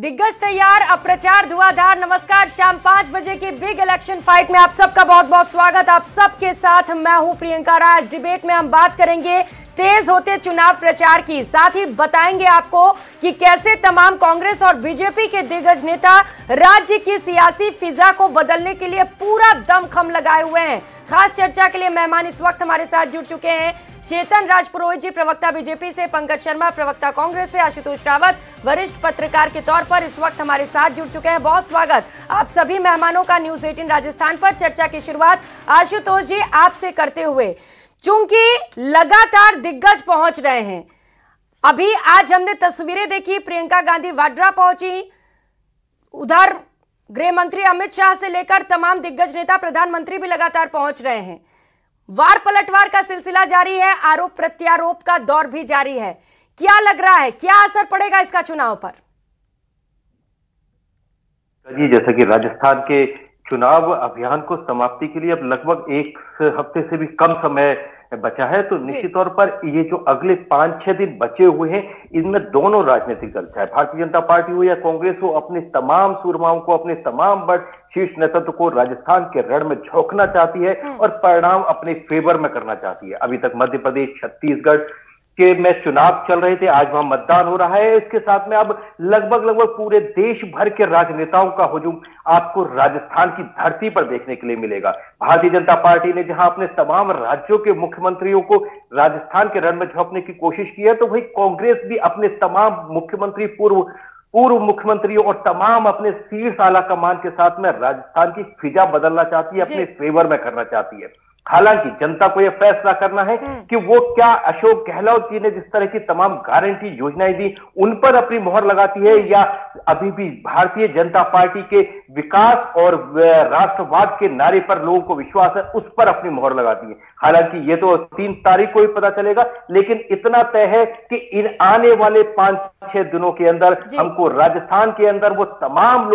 दिग्गज तैयार, अब प्रचार धुआंधार। नमस्कार, शाम 5 बजे की बिग इलेक्शन फाइट में आप सबका बहुत बहुत स्वागत। आप सबके साथ मैं हूं प्रियंका राज। डिबेट में हम बात करेंगे तेज होते चुनाव प्रचार की, साथ ही बताएंगे आपको कि कैसे तमाम कांग्रेस और बीजेपी के दिग्गज नेता राज्य की सियासी फिजा को बदलने के लिए पूरा दमखम लगाए हुए हैं। खास चर्चा के लिए मेहमान इस वक्त हमारे साथ जुड़ चुके हैं। चेतन राज पुरोहित जी, प्रवक्ता बीजेपी से, पंकज शर्मा, प्रवक्ता कांग्रेस से, आशुतोष रावत, वरिष्ठ पत्रकार के तौर पर इस वक्त हमारे साथ जुड़ चुके हैं। बहुत स्वागत आप सभी मेहमानों का न्यूज 18 राजस्थान पर। चर्चा की शुरुआत आशुतोष जी आपसे करते हुए, चूंकि लगातार दिग्गज पहुंच रहे हैं, अभी आज हमने तस्वीरें देखी, प्रियंका गांधी वाड्रा पहुंची, उधर गृह मंत्री अमित शाह से लेकर तमाम दिग्गज नेता, प्रधानमंत्री भी लगातार पहुंच रहे हैं। वार पलटवार का सिलसिला जारी है, आरोप प्रत्यारोप का दौर भी जारी है। क्या लग रहा है, क्या असर पड़ेगा इसका चुनाव पर? जी, जैसा कि राजस्थान के चुनाव अभियान को समाप्ति के लिए अब लगभग एक हफ्ते से भी कम समय बचा है, तो निश्चित तौर पर ये जो अगले 5-6 दिन बचे हुए हैं, इनमें दोनों राजनीतिक दल, चाहे भारतीय जनता पार्टी हो या कांग्रेस हो, अपने तमाम सूरमाओं को, अपने तमाम बड़ शीर्ष नेतृत्व को राजस्थान के रण में झोंकना चाहती है और परिणाम अपने फेवर में करना चाहती है। अभी तक मध्य प्रदेश, छत्तीसगढ़ के में चुनाव चल रहे थे, आज वहां मतदान हो रहा है। इसके साथ में अब लगभग पूरे देश भर के राजनेताओं का हुजूम आपको राजस्थान की धरती पर देखने के लिए मिलेगा। भारतीय जनता पार्टी ने जहां अपने तमाम राज्यों के मुख्यमंत्रियों को राजस्थान के रण में झोंकने की कोशिश की है, तो वही कांग्रेस भी अपने तमाम मुख्यमंत्री, पूर्व मुख्यमंत्रियों और तमाम अपने शीर्ष आला कमान के साथ में राजस्थान की फिजा बदलना चाहती है, अपने फेवर में करना चाहती है। हालांकि जनता को यह फैसला करना है कि वो क्या अशोक गहलोत जी ने जिस तरह की तमाम गारंटी योजनाएं दी, उन पर अपनी मोहर लगाती है, या अभी भी भारतीय जनता पार्टी के विकास और राष्ट्रवाद के नारे पर लोगों को विश्वास है, उस पर अपनी मोहर लगाती है। हालांकि ये तो 3 तारीख को ही पता चलेगा, लेकिन इतना तय है कि इन आने वाले 5-6 दिनों के अंदर हमको राजस्थान के अंदर वो तमाम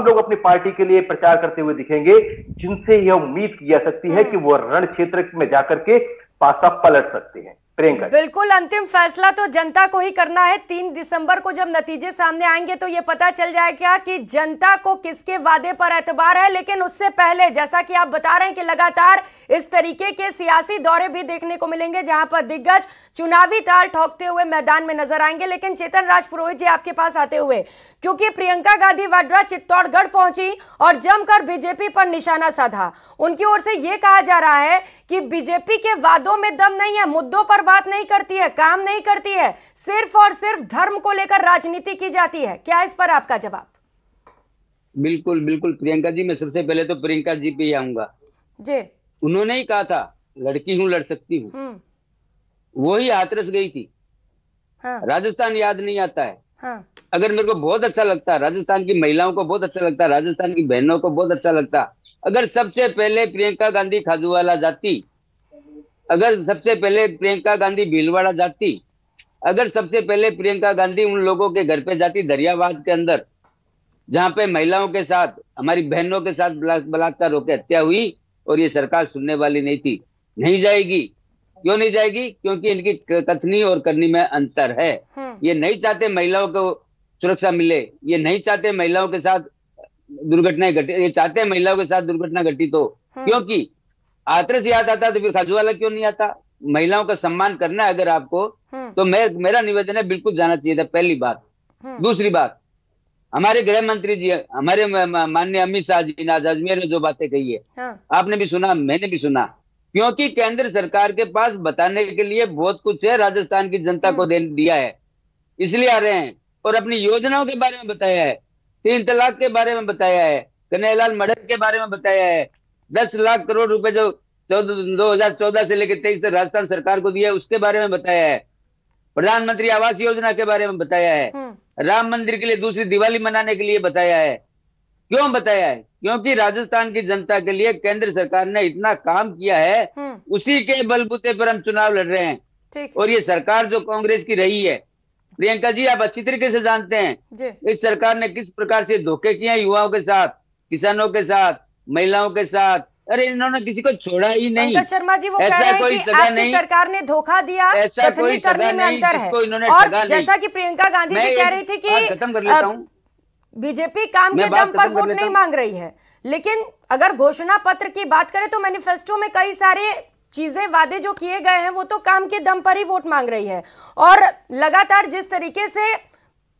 लोग अपनी पार्टी के लिए प्रचार करते हुए दिखेंगे, जिनसे यह उम्मीद की जा सकती है कि वो रण क्षेत्र में जाकर के पासा पलट सकते हैं। प्रियंका, बिल्कुल अंतिम फैसला तो जनता को ही करना है। 3 दिसंबर को जब नतीजे सामने आएंगे तो ये पता चल जाएगा कि जनता को किसके वादे पर एतबार है। लेकिन उससे पहले, जैसा कि आप बता रहे हैं कि लगातार इस तरीके के सियासी दौरे भी देखने को मिलेंगे जहां पर दिग्गज चुनावी ताल ठोकते हुए मैदान में नजर आएंगे। लेकिन चेतन राज पुरोहित जी आपके पास आते हुए, क्योंकि प्रियंका गांधी वाड्रा चित्तौड़गढ़ पहुंची और जमकर बीजेपी पर निशाना साधा, उनकी ओर से यह कहा जा रहा है कि बीजेपी के वादों में दम नहीं है, मुद्दों पर बात नहीं करती है, काम नहीं करती है, सिर्फ और सिर्फ धर्म को लेकर राजनीति की जाती है। क्या इस पर आपका जवाब? बिल्कुल बिल्कुल प्रियंका जी, मैं सबसे पहले तो प्रियंका जी पे ही आऊंगा जी। उन्होंने ही कहा था लड़की हूं, लड़ सकती हूं, वो ही हाथरस गई थी। हाँ। राजस्थान याद नहीं आता है। हाँ। अगर मेरे को बहुत अच्छा लगता, राजस्थान की महिलाओं को बहुत अच्छा लगता, राजस्थान की बहनों को बहुत अच्छा लगता, अगर सबसे पहले प्रियंका गांधी खाजूवाला जाती, अगर सबसे पहले प्रियंका गांधी भीलवाड़ा जाती, अगर सबसे पहले प्रियंका गांधी उन लोगों के घर पे जाती दरियाबाद के अंदर, जहां पे महिलाओं के साथ, हमारी बहनों के साथ बलात्कार होकर हत्या हुई, और ये सरकार सुनने वाली नहीं थी। नहीं जाएगी। क्यों नहीं जाएगी? क्योंकि इनकी कथनी और करनी में अंतर है। ये नहीं चाहते महिलाओं को सुरक्षा मिले, ये नहीं चाहते महिलाओं के साथ दुर्घटनाएं घटे, ये चाहते हैं महिलाओं के साथ दुर्घटना घटित हो। क्योंकि हाथरस याद आता तो फिर खाजूवाला क्यों नहीं आता? महिलाओं का सम्मान करना है अगर आपको, तो मेरा निवेदन है बिल्कुल जाना चाहिए था, पहली बात। दूसरी बात, हमारे गृह मंत्री जी, हमारे माननीय अमित शाह जी ने आज अजमेर में जो बातें कही है, आपने भी सुना, मैंने भी सुना, क्योंकि केंद्र सरकार के पास बताने के लिए बहुत कुछ है, राजस्थान की जनता को दिया है, इसलिए आ रहे हैं। और अपनी योजनाओं के बारे में बताया है, 3 तलाक के बारे में बताया है, कन्हैयालाल मर्डर के बारे में बताया है, 10 लाख करोड़ रुपए जो 2014 से लेकर 23 तक राजस्थान सरकार को दिया है, उसके बारे में बताया है, प्रधानमंत्री आवास योजना के बारे में बताया है, राम मंदिर के लिए दूसरी दिवाली मनाने के लिए बताया है। क्यों बताया है? क्योंकि राजस्थान की जनता के लिए केंद्र सरकार ने इतना काम किया है, उसी के बलबूते पर हम चुनाव लड़ रहे हैं। और ये सरकार जो कांग्रेस की रही है, प्रियंका जी आप अच्छी तरीके से जानते हैं इस सरकार ने किस प्रकार से धोखे किए हैं युवाओं के साथ, किसानों के साथ, महिलाओं के साथ। अरे इन्होंने किसी को छोड़ा ही नहीं। पंकज शर्मा जी वो कह रहे हैं कि आपकी सरकार ने धोखा दिया, ऐसा कोई करने में अंतर है। और जैसा कि प्रियंका गांधी जी कह रही थी कि खत्म कर लेता हूँ, बीजेपी काम के दम पर वोट नहीं मांग रही है, लेकिन अगर घोषणा पत्र की बात करें तो मैनिफेस्टो में कई सारे चीजें, वादे जो किए गए हैं वो तो काम के दम पर ही वोट मांग रही है। और लगातार जिस तरीके से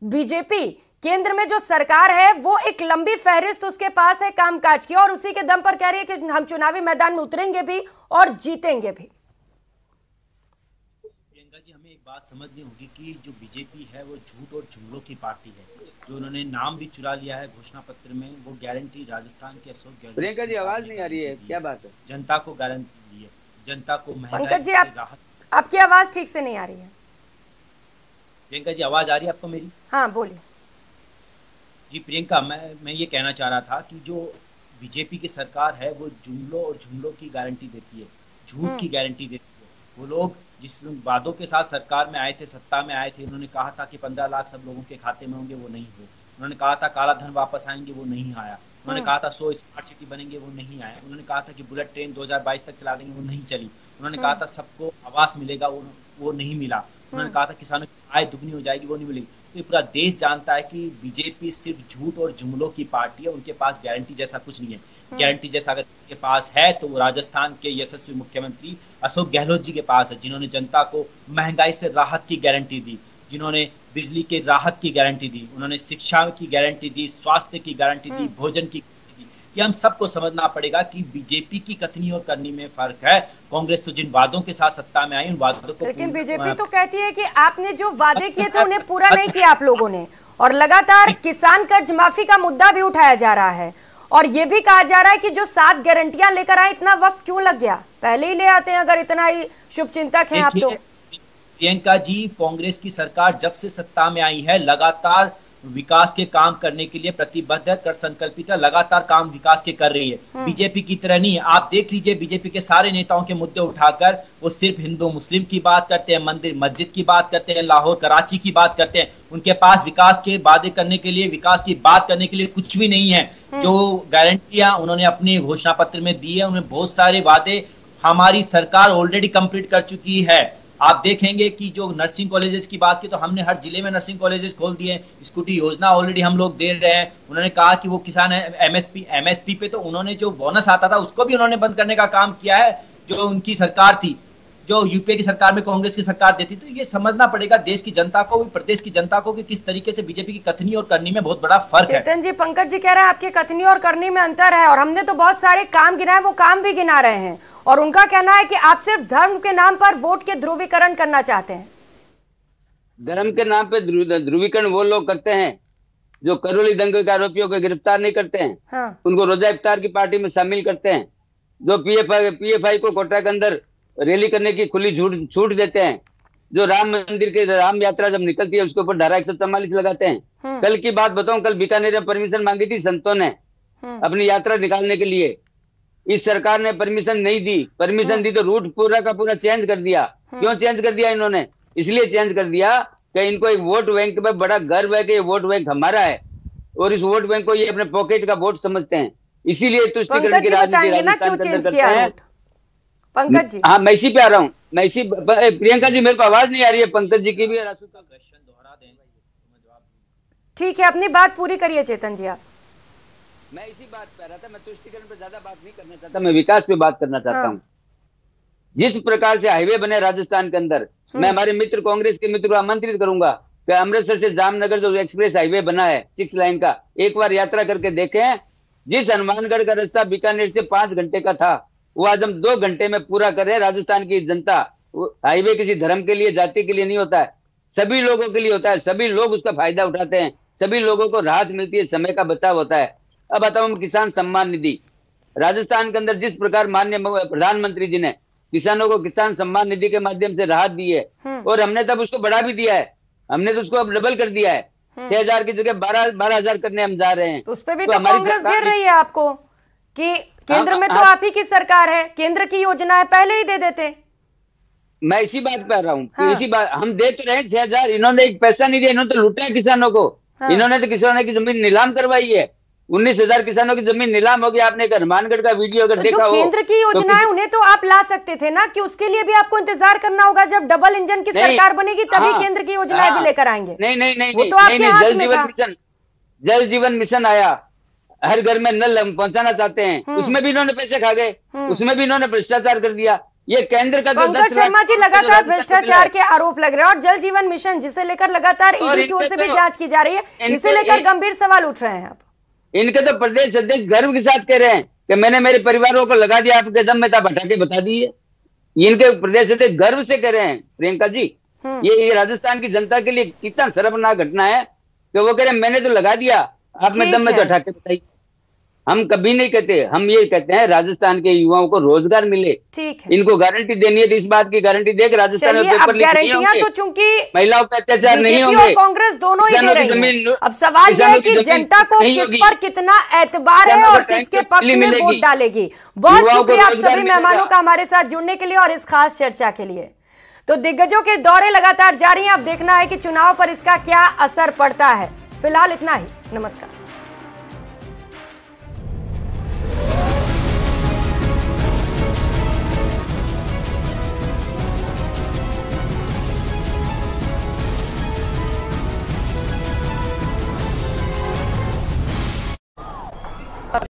बीजेपी केंद्र में जो सरकार है वो एक लंबी फहरिस्त उसके पास है कामकाज की, और उसी के दम पर कह रही है कि हम चुनावी मैदान में उतरेंगे भी और जीतेंगे भी। प्रियंका जी, हमें एक बात समझनी होगी कि जो बीजेपी है वो झूठ और जुमलों की पार्टी है। जो उन्होंने नाम भी चुरा लिया है घोषणा पत्र में, वो गारंटी राजस्थान के अशोक गहलोत। प्रियंका जी आवाज नहीं आ रही है, क्या बात है? जनता को गारंटी दी है, जनता को पंकज जी आपकी आवाज ठीक से नहीं आ रही है। प्रियंका जी आवाज आ रही है आपको मेरी? हाँ बोलिए। जी प्रियंका, मैं ये कहना चाह रहा था कि जो बीजेपी की सरकार है वो जुमलों और जुमलों की गारंटी देती है, झूठ की गारंटी देती है। वो लोग जिस वादों के साथ सरकार में आए थे, सत्ता में आए थे, उन्होंने कहा था कि 15 लाख सब लोगों के खाते में होंगे, वो नहीं हुए। उन्होंने कहा था काला धन वापस आएंगे, वो नहीं आया। उन्होंने कहा था 100 स्मार्ट सिटी बनेंगे, वो नहीं आया। उन्होंने कहा था कि बुलेट ट्रेन 2022 तक चला देंगे, वो नहीं चली। उन्होंने कहा था सबको आवास मिलेगा, वो नहीं मिला। उन्होंने कहा था किसानों की आय दुगनी हो जाएगी, वो नहीं मिलेगी। तो पूरा देश जानता है कि बीजेपी सिर्फ झूठ और जुमलों की पार्टी है, उनके पास गारंटी जैसा कुछ नहीं है। गारंटी जैसा अगर किसी के पास है तो वो राजस्थान के यशस्वी मुख्यमंत्री अशोक गहलोत जी के पास है, जिन्होंने जनता को महंगाई से राहत की गारंटी दी, जिन्होंने बिजली के राहत की गारंटी दी, उन्होंने शिक्षा की गारंटी दी, स्वास्थ्य की गारंटी दी, भोजन की गारंटी दी। कि हम सबको समझना पड़ेगा कि बीजेपी की कथनी और करनी में फर्क है। कांग्रेस तो जिन वादों के साथ सत्ता में आई उन वादों को, लेकिन बीजेपी तो कहती है कि आपने जो वादे किए थे उन्हें पूरा नहीं किया आप लोगों ने, और लगातार किसान कर्ज माफी का मुद्दा भी उठाया जा रहा है, और ये भी कहा जा रहा है कि जो 7 गारंटियां लेकर आए इतना वक्त क्यों लग गया, पहले ही ले आते हैं अगर इतना ही शुभचिंतक हैं आप तो। प्रियंका जी, कांग्रेस की सरकार जब से सत्ता में आई है लगातार विकास के काम करने के लिए प्रतिबद्ध है, कर संकल्पित है, लगातार काम विकास के कर रही है। बीजेपी की तरह नहीं है। आप देख लीजिए बीजेपी के सारे नेताओं के मुद्दे उठाकर वो सिर्फ हिंदू मुस्लिम की बात करते हैं, मंदिर मस्जिद की बात करते हैं, लाहौर कराची की बात करते हैं। उनके पास विकास के वादे करने के लिए, विकास की बात करने के लिए कुछ भी नहीं है। जो गारंटियां उन्होंने अपने घोषणा पत्र में दी है, उन्हें बहुत सारे वादे हमारी सरकार ऑलरेडी कंप्लीट कर चुकी है। आप देखेंगे कि जो नर्सिंग कॉलेजेस की बात की तो हमने हर जिले में नर्सिंग कॉलेजेस खोल दिए हैं। स्कूटी योजना ऑलरेडी हम लोग दे रहे हैं। उन्होंने कहा कि वो किसान एमएसपी पे तो उन्होंने जो बोनस आता था उसको भी उन्होंने बंद करने का काम किया है, जो उनकी सरकार थी, जो यूपीए की सरकार में कांग्रेस की सरकार देती। तो ये समझना पड़ेगा देश की जनता को भी, प्रदेश की जनता को, कि किस तरीके से बीजेपी की कथनी और करनी में बहुत बड़ा फर्क है। चेतन जी, पंकज जी कह रहे हैं आपकी कथनी और करनी में अंतर है, और हमने तो बहुत सारे काम गिनाए, वो काम भी गिना रहे हैं, और उनका कहना है कि आप सिर्फ धर्म के नाम पर वोट के ध्रुवीकरण करना चाहते हैं। धर्म के नाम पे ध्रुवीकरण वो लोग करते हैं जो करौली दंगे के आरोपियों को गिरफ्तार नहीं करते हैं। हाँ। उनको रोजा इफ्तार की पार्टी में शामिल करते हैं, जो पीएफआई को कोटा के अंदर रैली करने की खुली छूट देते हैं, जो राम मंदिर की राम यात्रा जब निकलती है उसके ऊपर धारा 144 लगाते हैं। कल की बात बताऊं, कल बीकानेर में परमिशन मांगी थी संतों ने अपनी यात्रा निकालने के लिए, इस सरकार ने परमिशन नहीं दी। परमिशन दी तो रूट पूरा का पूरा चेंज कर दिया। क्यों चेंज कर दिया इन्होंने? इसलिए चेंज कर दिया कि इनको एक वोट बैंक में बड़ा गर्व है कि ये वोट बैंक हमारा है, और इस वोट बैंक को ये अपने पॉकेट का वोट समझते हैं। इसीलिए तुष्टिकरण की राजनीति राजस्थान के अंदर करते हैं। पंकज जी, हाँ मैं इसी पे आ रहा हूँ, मैं इसी प्रियंका जी मेरे को आवाज नहीं आ रही है, पंकज जी की भी क्वेश्चन दोहरा दें। ठीक है, अपनी बात पूरी करिए चेतन जी आप। मैं इसी बात पे आ रहा था, मैं तुष्टिकरण पे ज्यादा बात नहीं करना चाहता, मैं विकास पे बात करना चाहता हूँ। जिस प्रकार से हाईवे बने राजस्थान के अंदर, मैं हमारे मित्र कांग्रेस के मित्र को आमंत्रित करूंगा कि अमृतसर से जामनगर जो एक्सप्रेस हाईवे बना है 6 लाइन का, एक बार यात्रा करके देखें। जिस हनुमानगढ़ का रास्ता बीकानेर से 5 घंटे का था, वो आज हम 2 घंटे में पूरा कर रहे हैं। राजस्थान की जनता, हाईवे किसी धर्म के लिए, जाति के लिए नहीं होता है, सभी लोगों के लिए होता है। सभी लोग उसका फायदा उठाते हैं, सभी लोगों को राहत मिलती है, समय का बचाव होता है। अब बताओ, हम किसान सम्मान निधि राजस्थान के अंदर जिस प्रकार माननीय प्रधानमंत्री जी ने किसानों को किसान सम्मान निधि के माध्यम से राहत दी है, और हमने तब उसको बढ़ा भी दिया है, हमने तो उसको अब डबल कर दिया है। 6,000 की जगह 12,000 करने हम जा रहे हैं। उस पे भी तो कांग्रेस घेर रही है आपको कि केंद्र में तो आप ही की सरकार है, केंद्र की योजना है, पहले ही दे देते। मैं इसी बात पे आ रहा हूँ। हाँ। इसी बात हम दे तो रहे 6,000, इन्होंने एक पैसा नहीं दिया, इन्होंने तो लूटा है किसानों को। हाँ। इन्होंने तो किसानों की जमीन नीलाम करवाई है, 19,000 किसानों की जमीन नीलाम हो गई। आपने हनुमानगढ़ का वीडियो अगर देखा हो, केंद्र की योजना है उन्हें तो आप ला सकते थे ना, कि उसके लिए भी आपको इंतजार करना होगा, जब डबल इंजन की सरकार बनेगी तभी केंद्र की योजनाएं भी लेकर आएंगे। नहीं, वो तो आपके हाथ में था। जल जीवन मिशन आया, हर घर में नल हम पहुंचाना चाहते हैं, उसमें भी इन्होंने पैसे खा गए, उसमें भी इन्होंने भ्रष्टाचार कर दिया। ये केंद्र का पंकज शर्मा जी लगातार भ्रष्टाचार के आरोप लग रहे हैं और जल जीवन मिशन जिसे लेकर लगातार ईडी की ओर से भी जांच की जा रही है, इसे लेकर गंभीर सवाल उठ रहे हैं। अब इनके तो प्रदेश अध्यक्ष गर्व के साथ कह रहे हैं कि मैंने मेरे परिवारों को लगा दिया, आपके दम में था, हटा के बता दिए। इनके प्रदेश अध्यक्ष गर्व से कह रहे हैं प्रियंका जी। ये राजस्थान की जनता के लिए कितना शर्मनाक घटना है कि वो कह रहे हैं मैंने तो लगा दिया, आप में दम में तो हटा के बताइए। हम कभी नहीं कहते, हम ये कहते हैं राजस्थान के युवाओं को रोजगार मिले, ठीक है, इनको गारंटी देनी है, तो इस बात की गारंटी दे कि राजस्थान में पेपर लीक नहीं होंगे, तो चूंकि महिलाओं पर अत्याचार नहीं होंगे और कांग्रेस दोनों ही दे रही है। अब सवाल यह है कि जनता को किस पर कितना एतबार है और किसके पक्ष में वोट डालेगी। बहुत शुक्रिया आप सभी मेहमानों का हमारे साथ जुड़ने के लिए और इस खास चर्चा के लिए। तो दिग्गजों के दौरे लगातार जारी हैं, अब देखना है कि चुनाव पर इसका क्या असर पड़ता है। फिलहाल इतना ही, नमस्कार।